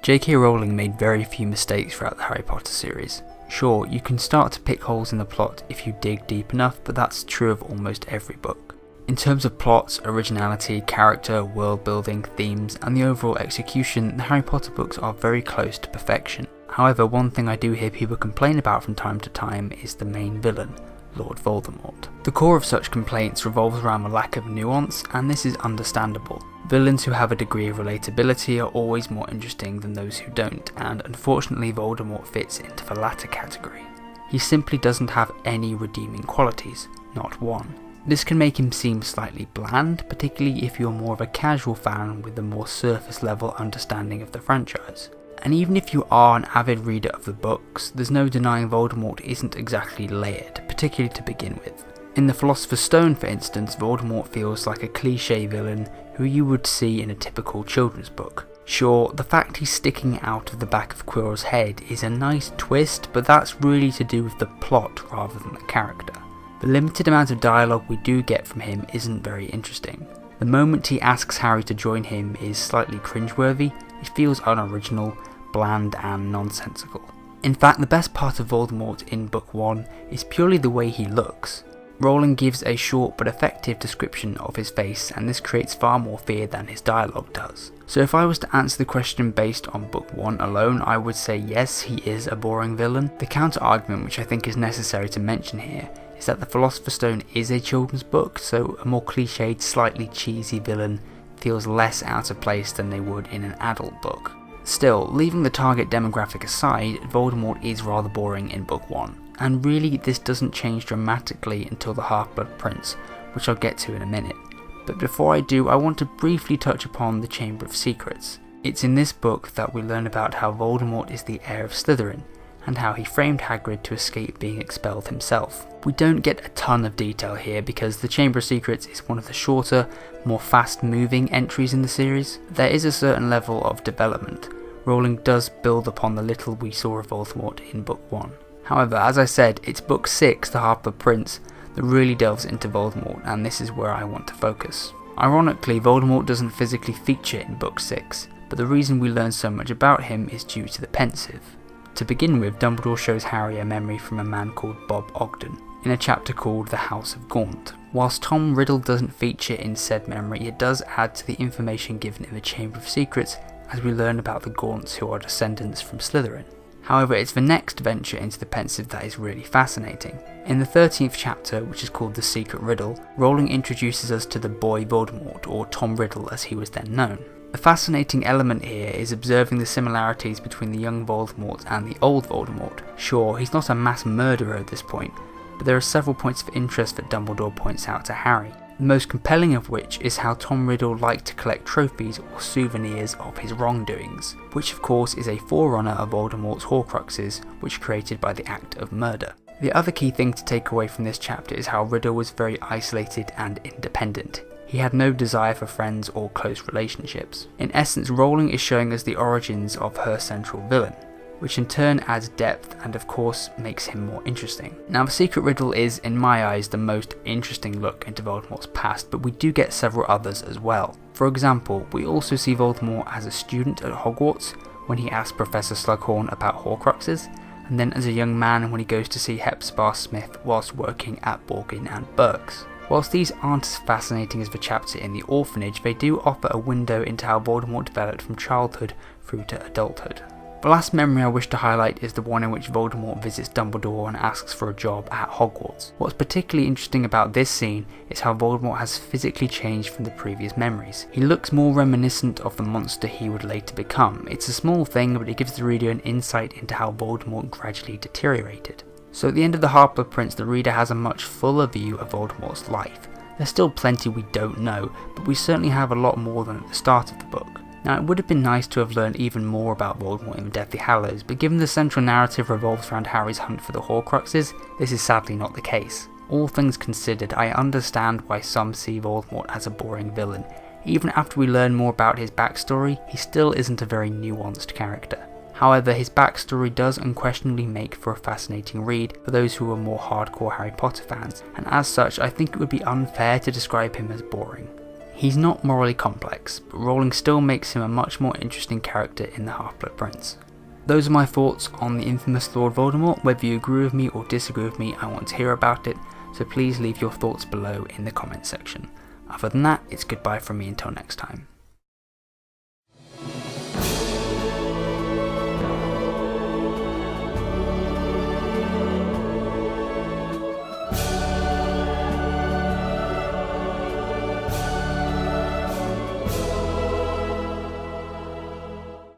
J.K. Rowling made very few mistakes throughout the Harry Potter series. Sure, you can start to pick holes in the plot if you dig deep enough, but that's true of almost every book. In terms of plots, originality, character, world building, themes, and the overall execution, the Harry Potter books are very close to perfection. However, one thing I do hear people complain about from time to time is the main villain, Lord Voldemort. The core of such complaints revolves around the lack of nuance, and this is understandable. Villains who have a degree of relatability are always more interesting than those who don't, and unfortunately Voldemort fits into the latter category. He simply doesn't have any redeeming qualities, not one. This can make him seem slightly bland, particularly if you're more of a casual fan with a more surface level understanding of the franchise. And even if you are an avid reader of the books, there's no denying Voldemort isn't exactly layered, particularly to begin with. In the Philosopher's Stone, for instance, Voldemort feels like a cliché villain who you would see in a typical children's book. Sure, the fact he's sticking out of the back of Quirrell's head is a nice twist, but that's really to do with the plot rather than the character. The limited amount of dialogue we do get from him isn't very interesting. The moment he asks Harry to join him is slightly cringeworthy, it feels unoriginal, bland and nonsensical. In fact, the best part of Voldemort in Book 1 is purely the way he looks. Rowling gives a short but effective description of his face, and this creates far more fear than his dialogue does. So if I was to answer the question based on Book 1 alone, I would say yes, he is a boring villain. The counter argument, which I think is necessary to mention here, is that the Philosopher's Stone is a children's book, so a more cliched, slightly cheesy villain feels less out of place than they would in an adult book. Still, leaving the target demographic aside, Voldemort is rather boring in Book 1. And really this doesn't change dramatically until the Half-Blood Prince, which I'll get to in a minute. But before I do, I want to briefly touch upon the Chamber of Secrets. It's in this book that we learn about how Voldemort is the heir of Slytherin, and how he framed Hagrid to escape being expelled himself. We don't get a ton of detail here because the Chamber of Secrets is one of the shorter, more fast-moving entries in the series. There is a certain level of development. Rowling does build upon the little we saw of Voldemort in Book 1. However, as I said, it's Book 6, The Half-Blood Prince, that really delves into Voldemort, and this is where I want to focus. Ironically, Voldemort doesn't physically feature in Book 6, but the reason we learn so much about him is due to the pensive. To begin with, Dumbledore shows Harry a memory from a man called Bob Ogden, in a chapter called The House of Gaunt. Whilst Tom Riddle doesn't feature in said memory, it does add to the information given in the Chamber of Secrets as we learn about the Gaunts who are descendants from Slytherin. However, it's the next venture into the pensive that is really fascinating. In the 13th chapter, which is called The Secret Riddle, Rowling introduces us to the boy Voldemort, or Tom Riddle as he was then known. The fascinating element here is observing the similarities between the young Voldemort and the old Voldemort. Sure, he's not a mass murderer at this point, but there are several points of interest that Dumbledore points out to Harry. The most compelling of which is how Tom Riddle liked to collect trophies or souvenirs of his wrongdoings, which of course is a forerunner of Voldemort's Horcruxes, which were created by the act of murder. The other key thing to take away from this chapter is how Riddle was very isolated and independent. He had no desire for friends or close relationships. In essence, Rowling is showing us the origins of her central villain, which in turn adds depth and of course makes him more interesting. Now the Secret Riddle is, in my eyes, the most interesting look into Voldemort's past, but we do get several others as well. For example, we also see Voldemort as a student at Hogwarts when he asks Professor Slughorn about Horcruxes, and then as a young man when he goes to see Hepzibah Smith whilst working at Borgin and Burke's. Whilst these aren't as fascinating as the chapter in the orphanage, they do offer a window into how Voldemort developed from childhood through to adulthood. The last memory I wish to highlight is the one in which Voldemort visits Dumbledore and asks for a job at Hogwarts. What's particularly interesting about this scene is how Voldemort has physically changed from the previous memories. He looks more reminiscent of the monster he would later become. It's a small thing, but it gives the reader an insight into how Voldemort gradually deteriorated. So at the end of The Half-Blood Prince, the reader has a much fuller view of Voldemort's life. There's still plenty we don't know, but we certainly have a lot more than at the start of the book. Now, it would have been nice to have learned even more about Voldemort in the Deathly Hallows, but given the central narrative revolves around Harry's hunt for the Horcruxes, this is sadly not the case. All things considered, I understand why some see Voldemort as a boring villain. Even after we learn more about his backstory, he still isn't a very nuanced character. However, his backstory does unquestionably make for a fascinating read for those who are more hardcore Harry Potter fans, and as such I think it would be unfair to describe him as boring. He's not morally complex, but Rowling still makes him a much more interesting character in The Half-Blood Prince. Those are my thoughts on the infamous Lord Voldemort. Whether you agree with me or disagree with me, I want to hear about it, so please leave your thoughts below in the comments section. Other than that, it's goodbye from me until next time.